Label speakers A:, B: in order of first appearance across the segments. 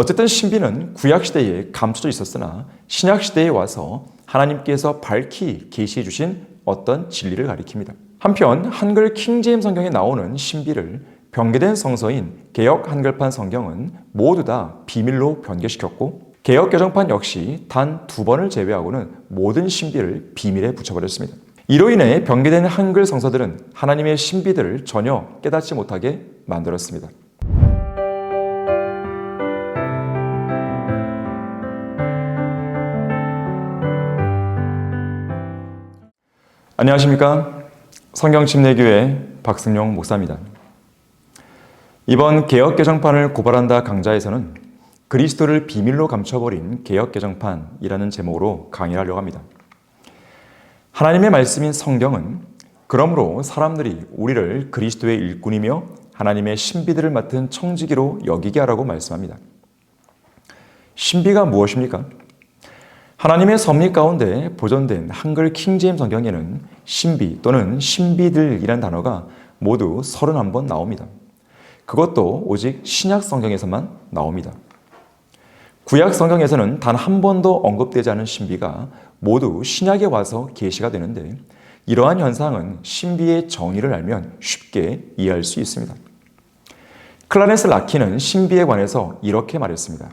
A: 어쨌든 신비는 구약시대에 감춰져 있었으나 신약시대에 와서 하나님께서 밝히 계시해 주신 어떤 진리를 가리킵니다. 한편 한글 킹제임스 성경에 나오는 신비를 변개된 성서인 개역 한글판 성경은 모두 다 비밀로 변개시켰고, 개역 개정판 역시 단 2번을 제외하고는 모든 신비를 비밀에 붙여버렸습니다. 이로 인해 변개된 한글 성서들은 하나님의 신비들을 전혀 깨닫지 못하게 만들었습니다. 안녕하십니까? 성경침례교회 박승용 목사입니다. 이번 개역개정판을 고발한다 강좌에서는 그리스도를 비밀로 감춰버린 개역개정판이라는 제목으로 강의를 하려고 합니다. 하나님의 말씀인 성경은 그러므로 사람들이 우리를 그리스도의 일꾼이며 하나님의 신비들을 맡은 청지기로 여기게 하라고 말씀합니다. 신비가 무엇입니까? 하나님의 섭리 가운데 보존된 한글 킹제임스 성경에는 신비 또는 신비들이란 단어가 모두 31번 나옵니다. 그것도 오직 신약 성경에서만 나옵니다. 구약 성경에서는 단 한 번도 언급되지 않은 신비가 모두 신약에 와서 계시가 되는데, 이러한 현상은 신비의 정의를 알면 쉽게 이해할 수 있습니다. 클라렌스 라키는 신비에 관해서 이렇게 말했습니다.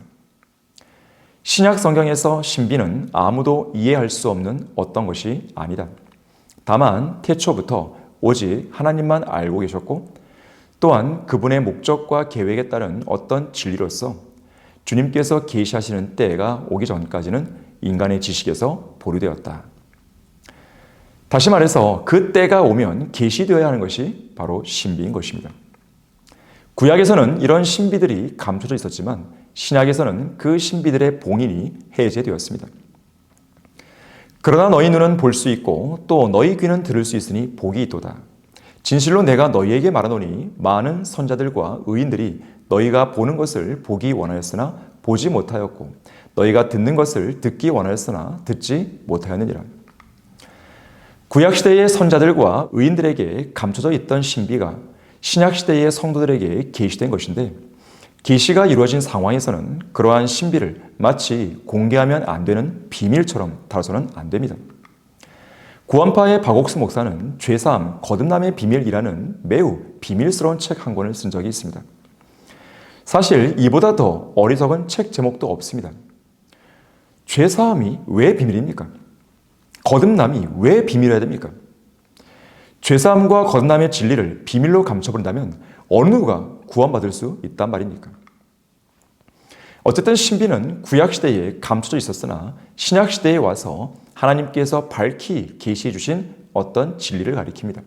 A: 신약 성경에서 신비는 아무도 이해할 수 없는 어떤 것이 아니다. 다만 태초부터 오직 하나님만 알고 계셨고, 또한 그분의 목적과 계획에 따른 어떤 진리로서 주님께서 계시하시는 때가 오기 전까지는 인간의 지식에서 보류되었다. 다시 말해서 그 때가 오면 계시되어야 하는 것이 바로 신비인 것입니다. 구약에서는 이런 신비들이 감춰져 있었지만 신약에서는 그 신비들의 봉인이 해제되었습니다. 그러나 너희 눈은 볼 수 있고 또 너희 귀는 들을 수 있으니 복이 있도다. 진실로 내가 너희에게 말하노니 많은 선자들과 의인들이 너희가 보는 것을 보기 원하였으나 보지 못하였고 너희가 듣는 것을 듣기 원하였으나 듣지 못하였느니라. 구약시대의 선자들과 의인들에게 감춰져 있던 신비가 신약시대의 성도들에게 계시된 것인데, 계시가 이루어진 상황에서는 그러한 신비를 마치 공개하면 안 되는 비밀처럼 다뤄서는 안 됩니다. 구원파의 박옥수 목사는 죄사함, 거듭남의 비밀이라는 매우 비밀스러운 책 한 권을 쓴 적이 있습니다. 사실 이보다 더 어리석은 책 제목도 없습니다. 죄사함이 왜 비밀입니까? 거듭남이 왜 비밀이어야 됩니까? 죄사함과 거듭남의 진리를 비밀로 감춰버린다면 어느 누가 구원받을 수 있단 말입니까? 어쨌든 신비는 구약시대에 감춰져 있었으나 신약시대에 와서 하나님께서 밝히 계시해 주신 어떤 진리를 가리킵니다.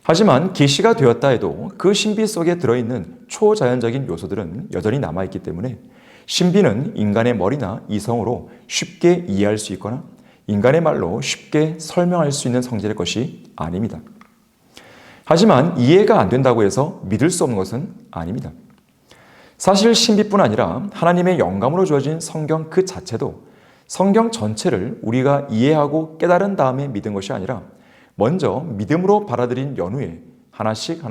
A: 하지만 계시가 되었다 해도 그 신비 속에 들어있는 초자연적인 요소들은 여전히 남아있기 때문에 신비는 인간의 머리나 이성으로 쉽게 이해할 수 있거나 인간의 말로 쉽게 설명할 수 있는 성질의 것이 아닙니다. 하지만 이해가 안 된다고 해서 믿을 수 없는 것은 아닙니다. 사실 신비뿐 아니라 하나님의 영감으로 주어진 성경 그 자체도 성경 전체를 우리가 이해하고 깨달은 다음에 믿은 것이 아니라 먼저 믿음으로 받아들인 연후에 하나씩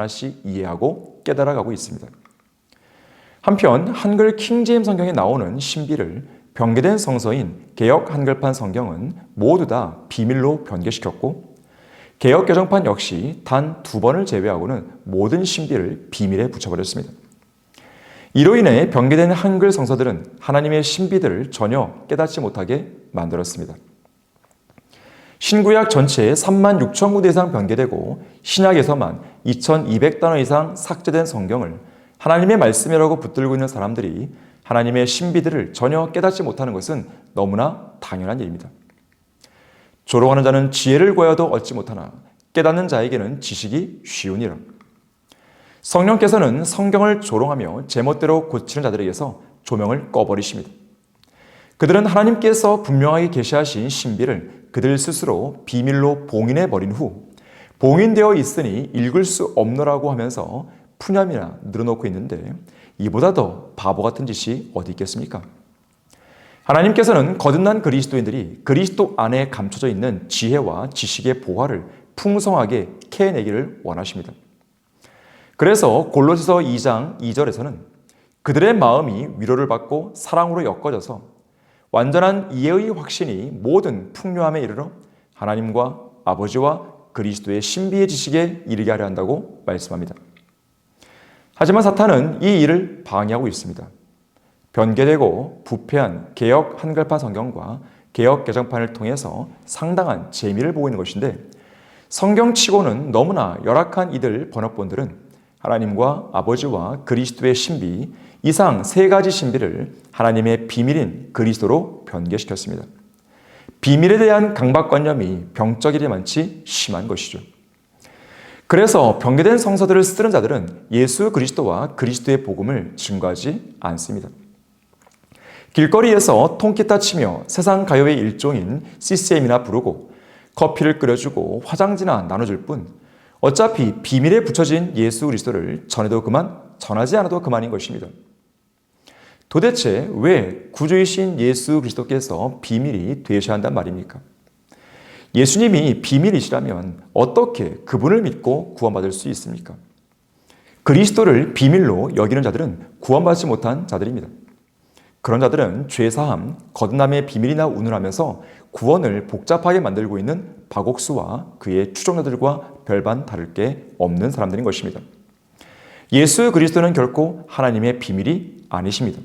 A: 이해하고 깨달아가고 있습니다. 한편 한글 킹제임스 성경에 나오는 신비를 변개된 성서인 개역 한글판 성경은 모두 다 비밀로 변개시켰고, 개역 개정판 역시 단 2번을 제외하고는 모든 신비를 비밀에 붙여버렸습니다. 이로 인해 변개된 한글 성서들은 하나님의 신비들을 전혀 깨닫지 못하게 만들었습니다. 신구약 전체에 36,000구대 이상 변개되고 신약에서만 2,200단어 이상 삭제된 성경을 하나님의 말씀이라고 붙들고 있는 사람들이 하나님의 신비들을 전혀 깨닫지 못하는 것은 너무나 당연한 일입니다. 조롱하는 자는 지혜를 구하여도 얻지 못하나 깨닫는 자에게는 지식이 쉬우니라. 성령께서는 성경을 조롱하며 제멋대로 고치는 자들에게서 조명을 꺼버리십니다. 그들은 하나님께서 분명하게 계시하신 신비를 그들 스스로 비밀로 봉인해버린 후 봉인되어 있으니 읽을 수 없노라고 하면서 푸념이나 늘어놓고 있는데, 이보다 더 바보 같은 짓이 어디 있겠습니까? 하나님께서는 거듭난 그리스도인들이 그리스도 안에 감춰져 있는 지혜와 지식의 보화를 풍성하게 캐내기를 원하십니다. 그래서 골로새서 2장 2절에서는 그들의 마음이 위로를 받고 사랑으로 엮어져서 완전한 이해의 확신이 모든 풍요함에 이르러 하나님과 아버지와 그리스도의 신비의 지식에 이르게 하려 한다고 말씀합니다. 하지만 사탄은 이 일을 방해하고 있습니다. 변개되고 부패한 개역 한글판 성경과 개역 개정판을 통해서 상당한 재미를 보고 있는 것인데, 성경치고는 너무나 열악한 이들 번역본들은 하나님과 아버지와 그리스도의 신비, 이상 세 가지 신비를 하나님의 비밀인 그리스도로 변개시켰습니다. 비밀에 대한 강박관념이 병적이리만치 심한 것이죠. 그래서 변개된 성서들을 쓰는 자들은 예수 그리스도와 그리스도의 복음을 증거하지 않습니다. 길거리에서 통기타 치며 세상 가요의 일종인 CCM이나 부르고 커피를 끓여주고 화장지나 나눠줄 뿐, 어차피 비밀에 붙여진 예수 그리스도를 전해도 그만, 전하지 않아도 그만인 것입니다. 도대체 왜 구주이신 예수 그리스도께서 비밀이 되셔야 한단 말입니까? 예수님이 비밀이시라면 어떻게 그분을 믿고 구원받을 수 있습니까? 그리스도를 비밀로 여기는 자들은 구원받지 못한 자들입니다. 그런 자들은 죄사함, 거듭남의 비밀이나 운운하면서 구원을 복잡하게 만들고 있는 박옥수와 그의 추종자들과 별반 다를 게 없는 사람들인 것입니다. 예수 그리스도는 결코 하나님의 비밀이 아니십니다.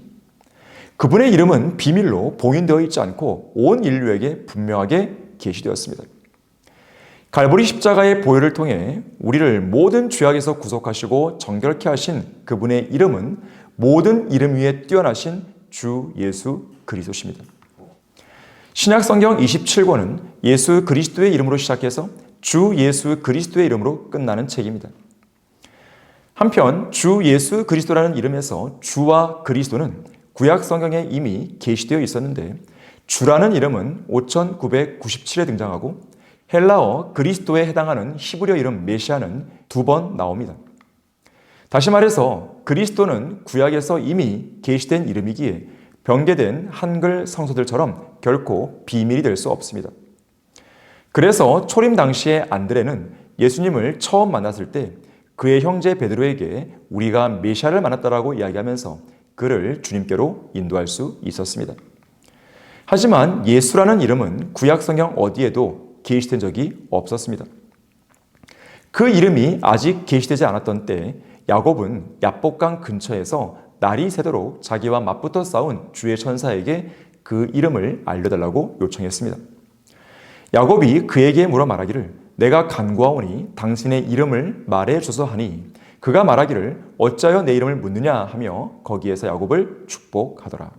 A: 그분의 이름은 비밀로 봉인되어 있지 않고 온 인류에게 분명하게 계시되었습니다. 갈보리 십자가의 보혈을 통해 우리를 모든 죄악에서 구속하시고 정결케 하신 그분의 이름은 모든 이름 위에 뛰어나신 주 예수 그리스도십니다. 신약 성경 27권은 예수 그리스도의 이름으로 시작해서 주 예수 그리스도의 이름으로 끝나는 책입니다. 한편 주 예수 그리스도라는 이름에서 주와 그리스도는 구약 성경에 이미 계시되어 있었는데, 주라는 이름은 5997에 등장하고 헬라어 그리스도에 해당하는 히브리어 이름 메시아는 2번 나옵니다. 다시 말해서 그리스도는 구약에서 이미 계시된 이름이기에 변개된 한글 성서들처럼 결코 비밀이 될 수 없습니다. 그래서 초림 당시에 안드레는 예수님을 처음 만났을 때 그의 형제 베드로에게 우리가 메시아를 만났다라고 이야기하면서 그를 주님께로 인도할 수 있었습니다. 하지만 예수라는 이름은 구약 성경 어디에도 계시된 적이 없었습니다. 그 이름이 아직 계시되지 않았던 때 야곱은 야복강 근처에서 날이 새도록 자기와 맞붙어 싸운 주의 천사에게 그 이름을 알려달라고 요청했습니다. 야곱이 그에게 물어 말하기를 내가 간구하오니 당신의 이름을 말해줘서 하니 그가 말하기를 어찌하여 내 이름을 묻느냐 하며 거기에서 야곱을 축복하더라.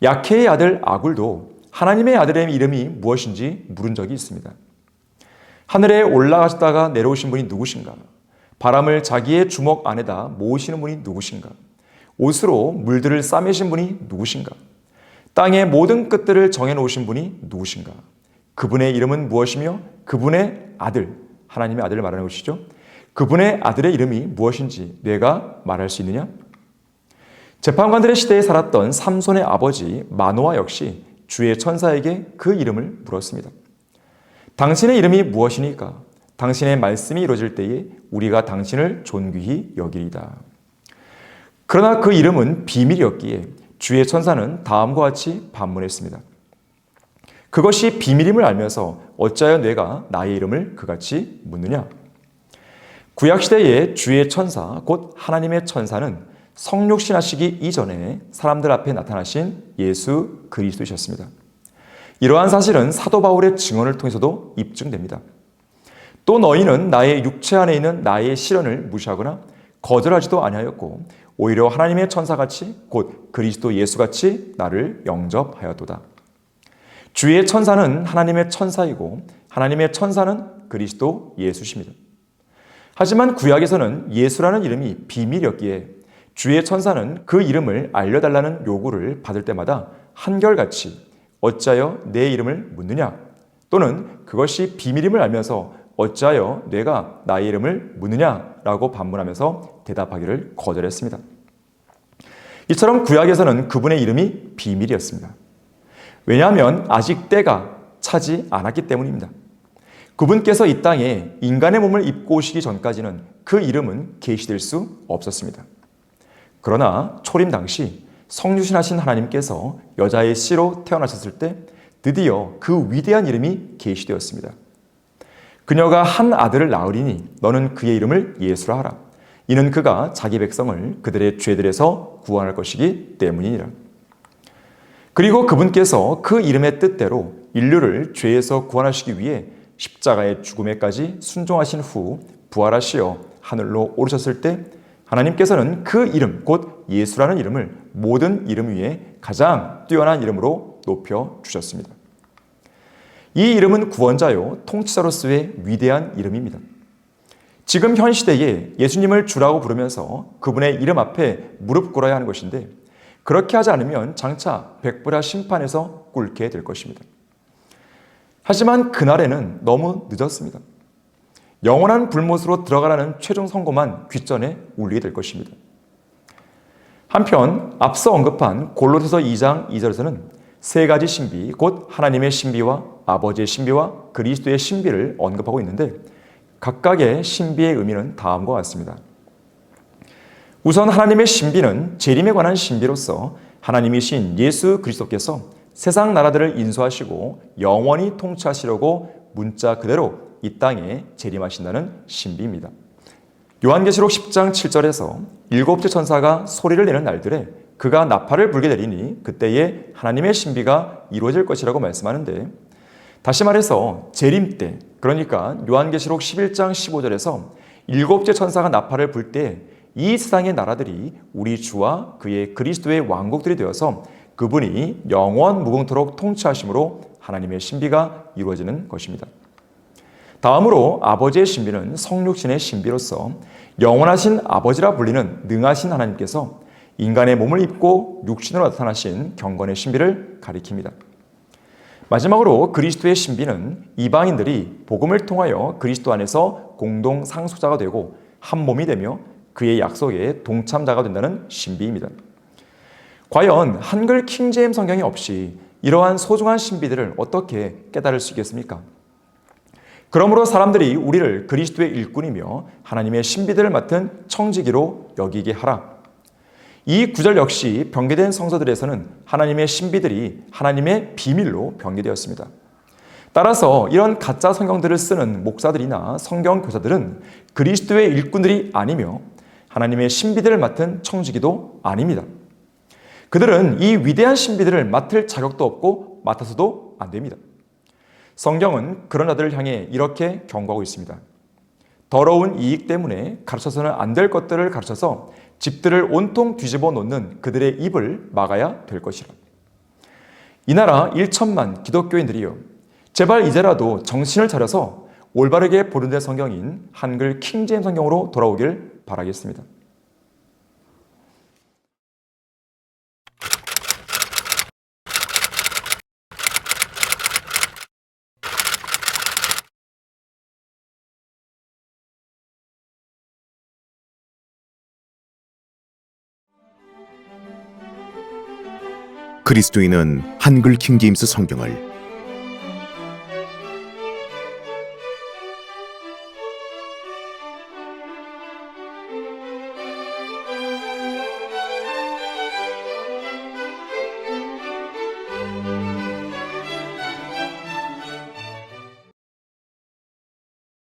A: 야케의 아들 아굴도 하나님의 아들의 이름이 무엇인지 물은 적이 있습니다. 하늘에 올라가시다가 내려오신 분이 누구신가? 바람을 자기의 주먹 안에다 모으시는 분이 누구신가? 옷으로 물들을 싸매신 분이 누구신가? 땅의 모든 끝들을 정해놓으신 분이 누구신가? 그분의 이름은 무엇이며 그분의 아들, 하나님의 아들을 말하는 것이죠. 그분의 아들의 이름이 무엇인지 내가 말할 수 있느냐? 재판관들의 시대에 살았던 삼손의 아버지 마노아 역시 주의 천사에게 그 이름을 물었습니다. 당신의 이름이 무엇이니까? 당신의 말씀이 이루어질 때에 우리가 당신을 존귀히 여기리다. 그러나 그 이름은 비밀이었기에 주의 천사는 다음과 같이 반문했습니다. 그것이 비밀임을 알면서 어찌하여 내가 나의 이름을 그같이 묻느냐? 구약시대의 주의 천사, 곧 하나님의 천사는 성육신하시기 이전에 사람들 앞에 나타나신 예수 그리스도이셨습니다. 이러한 사실은 사도 바울의 증언을 통해서도 입증됩니다. 또 너희는 나의 육체 안에 있는 나의 시련을 무시하거나 거절하지도 아니하였고 오히려 하나님의 천사같이 곧 그리스도 예수같이 나를 영접하였도다. 주의 천사는 하나님의 천사이고 하나님의 천사는 그리스도 예수십니다. 하지만 구약에서는 예수라는 이름이 비밀이었기에 주의 천사는 그 이름을 알려달라는 요구를 받을 때마다 한결같이 어찌하여 내 이름을 묻느냐? 또는 그것이 비밀임을 알면서 어찌하여 내가 나의 이름을 묻느냐라고 반문하면서 대답하기를 거절했습니다. 이처럼 구약에서는 그분의 이름이 비밀이었습니다. 왜냐하면 아직 때가 차지 않았기 때문입니다. 그분께서 이 땅에 인간의 몸을 입고 오시기 전까지는 그 이름은 계시될 수 없었습니다. 그러나 초림 당시 성육신하신 하나님께서 여자의 씨로 태어나셨을 때 드디어 그 위대한 이름이 계시되었습니다. 그녀가 한 아들을 낳으리니 너는 그의 이름을 예수라 하라. 이는 그가 자기 백성을 그들의 죄들에서 구원할 것이기 때문이니라. 그리고 그분께서 그 이름의 뜻대로 인류를 죄에서 구원하시기 위해 십자가의 죽음에까지 순종하신 후 부활하시어 하늘로 오르셨을 때 하나님께서는 그 이름 곧 예수라는 이름을 모든 이름 위에 가장 뛰어난 이름으로 높여 주셨습니다. 이 이름은 구원자요 통치자로서의 위대한 이름입니다. 지금 현 시대에 예수님을 주라고 부르면서 그분의 이름 앞에 무릎 꿇어야 하는 것인데 그렇게 하지 않으면 장차 백보라 심판에서 꿇게 될 것입니다. 하지만 그날에는 너무 늦었습니다. 영원한 불못으로 들어가라는 최종 선고만 귓전에 울리게 될 것입니다. 한편 앞서 언급한 골로새서 2장 2절에서는 세 가지 신비, 곧 하나님의 신비와 아버지의 신비와 그리스도의 신비를 언급하고 있는데 각각의 신비의 의미는 다음과 같습니다. 우선 하나님의 신비는 재림에 관한 신비로서 하나님이신 예수 그리스도께서 세상 나라들을 인수하시고 영원히 통치하시려고 문자 그대로 이 땅에 재림하신다는 신비입니다. 요한계시록 10장 7절에서 일곱째 천사가 소리를 내는 날들에 그가 나팔을 불게 되리니 그때에 하나님의 신비가 이루어질 것이라고 말씀하는데 다시 말해서 재림 때, 그러니까 요한계시록 11장 15절에서 일곱째 천사가 나팔을 불 때 이 세상의 나라들이 우리 주와 그의 그리스도의 왕국들이 되어서 그분이 영원 무궁토록 통치하심으로 하나님의 신비가 이루어지는 것입니다. 다음으로 아버지의 신비는 성육신의 신비로서 영원하신 아버지라 불리는 능하신 하나님께서 인간의 몸을 입고 육신으로 나타나신 경건의 신비를 가리킵니다. 마지막으로 그리스도의 신비는 이방인들이 복음을 통하여 그리스도 안에서 공동 상속자가 되고 한 몸이 되며 그의 약속에 동참자가 된다는 신비입니다. 과연 한글 킹제임 성경이 없이 이러한 소중한 신비들을 어떻게 깨달을 수 있겠습니까? 그러므로 사람들이 우리를 그리스도의 일꾼이며 하나님의 신비들을 맡은 청지기로 여기게 하라. 이 구절 역시 변개된 성서들에서는 하나님의 신비들이 하나님의 비밀로 변개되었습니다. 따라서 이런 가짜 성경들을 쓰는 목사들이나 성경 교사들은 그리스도의 일꾼들이 아니며 하나님의 신비들을 맡은 청지기도 아닙니다. 그들은 이 위대한 신비들을 맡을 자격도 없고 맡아서도 안 됩니다. 성경은 그런 자들을 향해 이렇게 경고하고 있습니다. 더러운 이익 때문에 가르쳐서는 안 될 것들을 가르쳐서 집들을 온통 뒤집어 놓는 그들의 입을 막아야 될 것이라. 이 나라 1천만 기독교인들이요, 제발 이제라도 정신을 차려서 올바르게 보존된 성경인 한글 킹제임 성경으로 돌아오길 바라겠습니다.
B: 그리스도인은 한글 킹제임스 성경을